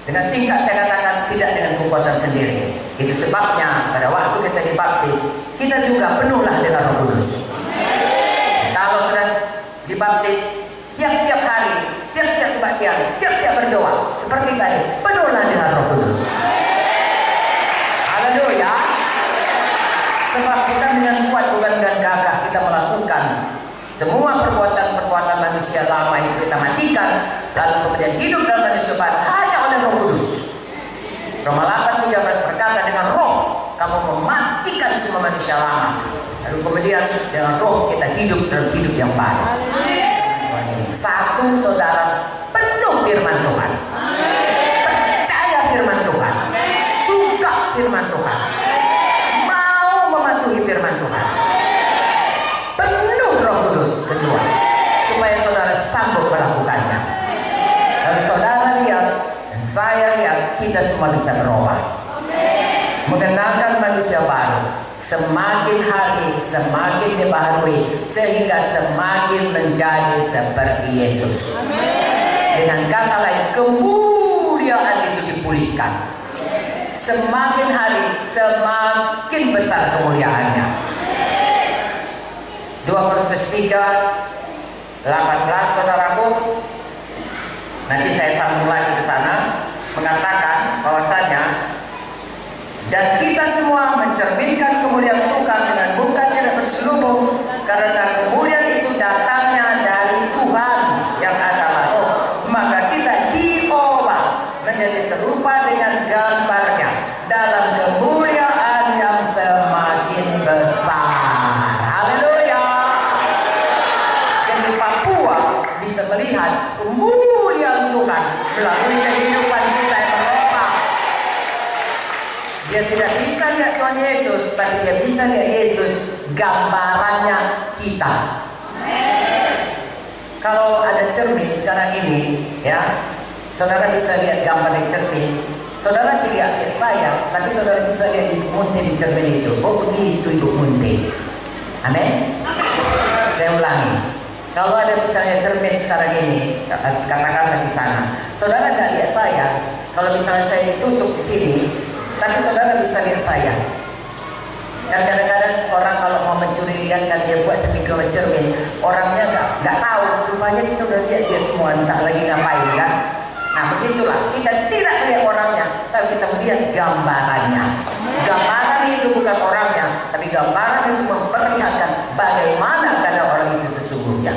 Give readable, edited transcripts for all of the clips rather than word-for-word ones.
Dengan singkat saya katakan, tidak dengan kekuatan sendiri. Itu sebabnya pada waktu kita dibaptis, kita juga penuhlah dengan Roh Kudus. Kalau sudah dibaptis, tiap-tiap hari, tiap-tiap kebaktian, tiap-tiap berdoa, seperti tadi, penuhlah dengan Roh Kudus. Haleluya. Sebab kita dengan kuat, bukan dengan gagah, kita melakukan semua perbuatan-perbuatan manusia lama itu kita matikan, lalu kemudian hidup dalam manusia baru hanya oleh Roh Kudus. Roma 8:13 berkata, dengan roh kamu mematikan semua manusia lama, lalu kemudian dengan roh kita hidup dalam hidup yang baru. Satu, saudara penuh firman Tuhan, percaya firman Tuhan, suka firman Tuhan, mau mematuhi firman Tuhan, penuh Roh Kudus. Kedua, supaya saudara sanggup melakukannya. Kalau saudara lihat dan saya lihat, kita semua bisa berubah, mengenalkan manusia baru, semakin hari semakin dibaharui, sehingga semakin menjadi seperti Yesus. Dengan kata lain, kemuliaan itu dipulihkan. Semakin hari semakin besar kemuliaannya. 2 Korintus 3:18, saudaraku. Nanti saya sambung lagi ke sana, mengatakan bahwasanya dan kita semua mencerminkan kemuliaan Tuhan dengan bukan tidak berselubung, karena kemuliaan itu datangnya dari Tuhan yang adalah Roh. Maka kita diubah menjadi serupa dengan gambarnya dalam kemuliaan yang semakin besar. Haleluya. Jadi Papua bisa melihat kemuliaan Tuhan melalui kehidupan kita yang berubah. Dia tidak bisa lihat Tuhan Yesus, tapi dia bisa lihat Yesus gambarannya kita. Kalau ada cermin sekarang ini, ya, saudara bisa lihat gambar di cermin. Saudara tidak lihat saya, tapi saudara bisa lihat Ibu Munti di cermin itu. Oh begitu Ibu Munti. Amin. Saya ulangi. Kalau ada misalnya cermin sekarang ini, katakanlah di sana, saudara nggak lihat saya. Kalau misalnya saya ditutup di sini, tapi saudara bisa lihat saya. Dan kadang-kadang orang kalau mau mencuri lihat, kan dia buat speaker cermin, orangnya nggak tahu, rupanya kita udah lihat dia semua, entah lagi ngapain kan. Nah begitulah, kita tidak melihat orangnya, tapi kita melihat gambarannya. Gambaran itu bukan orangnya, tapi gambaran itu memperlihatkan bagaimana keadaan orang itu sesungguhnya.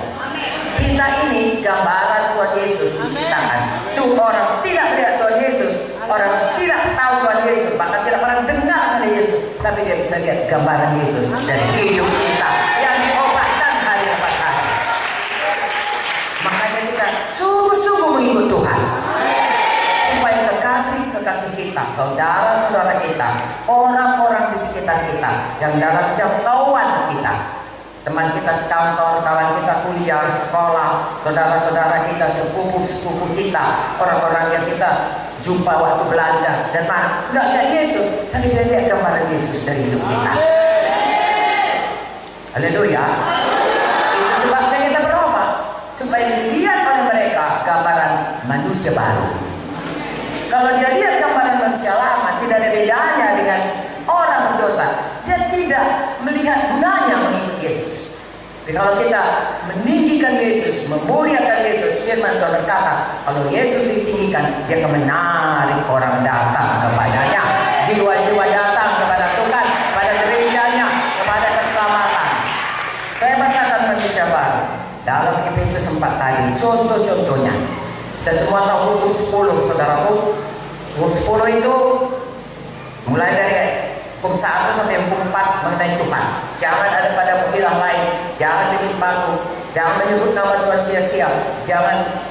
Kita ini gambaran Tuhan Yesus diciptakan. Tuh orang tidak melihat Tuhan Yesus, orang tidak tahu Tuhan Yesus, bahkan tidak pernah dengar dari Yesus, tapi dia bisa lihat gambaran Yesus dari hidup kita yang diubahkan hari lepas hari. Makanya kita sungguh-sungguh mengikut Tuhan, supaya kekasih kita, saudara-saudara kita, orang-orang di sekitar kita yang dalam jangkauan kita, teman kita sekantor, kawan kita kuliah, sekolah, saudara-saudara kita, sepupu-sepupu kita, orang-orang yang kita jumpa waktu belanja, dan nggak lihat Yesus, tapi dia lihat gambaran Yesus dari hidup kita. Haleluya. Itu sebabnya kita berubah, supaya dilihat oleh mereka gambaran manusia baru. Kalau dia lihat gambaran manusia lama, tidak ada bedanya dengan orang berdosa. Dia tidak melihat gunanya mengikuti Yesus. Tapi kalau kita meninggikan Yesus, memuliakan Yesus, firman Tuhan berkata, kalau Yesus ditinggikan, dia akan menarik orang datang kepadanya. Jiwa-jiwa datang kepada Tuhan, kepada gerejanya, kepada keselamatan. Saya bacakan manusia baru dalam Efesus 4 tadi, contoh-contohnya. Kita semua tahu hukum 10, saudaraku. Hukum 10 itu mulai dari hukum 1 sampai hukum 4 mengenai Tuhan. Jangan ada padamu ilah lain, jangan menimpaku, jangan menyebut nama Tuhan sia-sia, jangan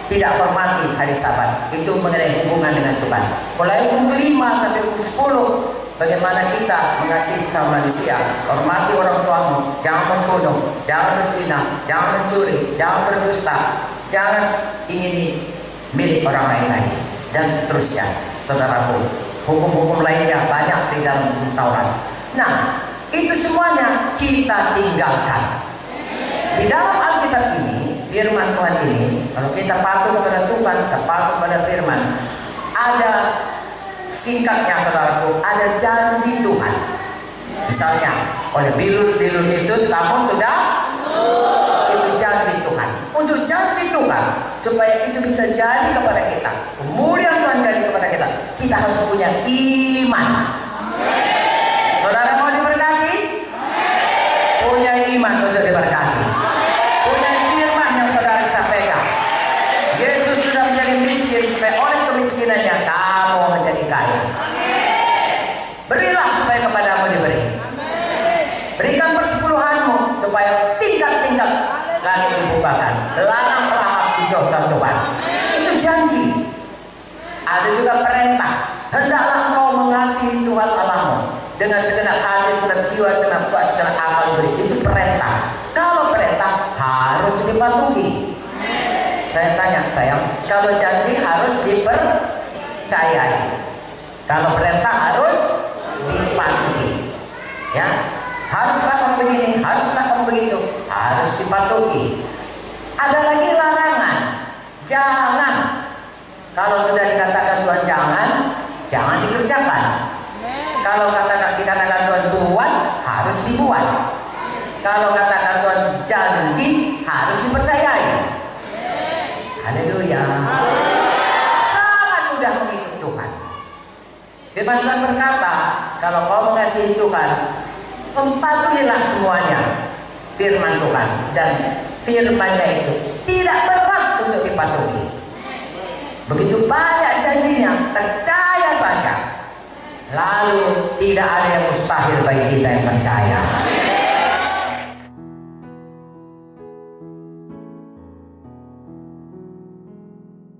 tidak hormati hari Sabat. Itu mengenai hubungan dengan Tuhan. Mulai hukum 5 sampai hukum 10, bagaimana kita mengasihi sesama manusia. Hormati orang tuamu, jangan membunuh, jangan berzina, jangan mencuri, jangan berdusta, jangan ingini milik orang lain lagi, dan seterusnya. Saudaraku, hukum-hukum lainnya banyak di dalam hukum Taurat. Nah, itu semuanya kita tinggalkan. Di dalam Alkitab ini, firman Tuhan ini, kalau kita patuh kepada Tuhan, kita patuh kepada firman, ada singkatnya saudaraku, ada janji Tuhan. Misalnya oleh bilur Yesus kamu sudah, itu janji Tuhan. Untuk janji Tuhan supaya itu bisa jadi kepada kita, kemudian Tuhan jadi kepada kita, kita harus punya iman. Saudara mau diberkati? Punya iman untuk diberkati. Punya firman yang saudara sampaikan. Yesus sudah menjadi miskin supaya oleh kemiskinannya kamu menjadi kaya. Berilah supaya kepadamu diberi. Berikan persepuluhanmu supaya tingkat-tingkat langit dibukakan, larang pelahap dijauhkan Tuhan. Itu janji. Ada juga perintah, hendaklah engkau mengasihi Tuhan Allahmu dengan segenap hati, segenap jiwa, segenap kuat, segenap akal budi. Itu perintah. Kalau perintah harus dipatuhi. Saya tanya, sayang, kalau janji harus dipercayai, kalau perintah harus dipatuhi. Ya, haruslah kamu begini, haruslah kamu begitu, harus dipatuhi. Ada lagi larangan, jangan. Kalau sudah dikatakan Tuhan jangan dikerjakan. Kalau dikatakan Tuhan buat, harus dibuat. Kalau katakan Tuhan janji, harus dipercayai. Haleluya. Sangat mudah mengikut Tuhan. Firman Tuhan berkata, kalau kau mengasihi Tuhan, patuhilah semuanya firman Tuhan, dan firman-Nya itu tidak berat untuk dipatuhi. Begitu banyak janjinya, percaya saja. Lalu tidak ada yang mustahil bagi kita yang percaya.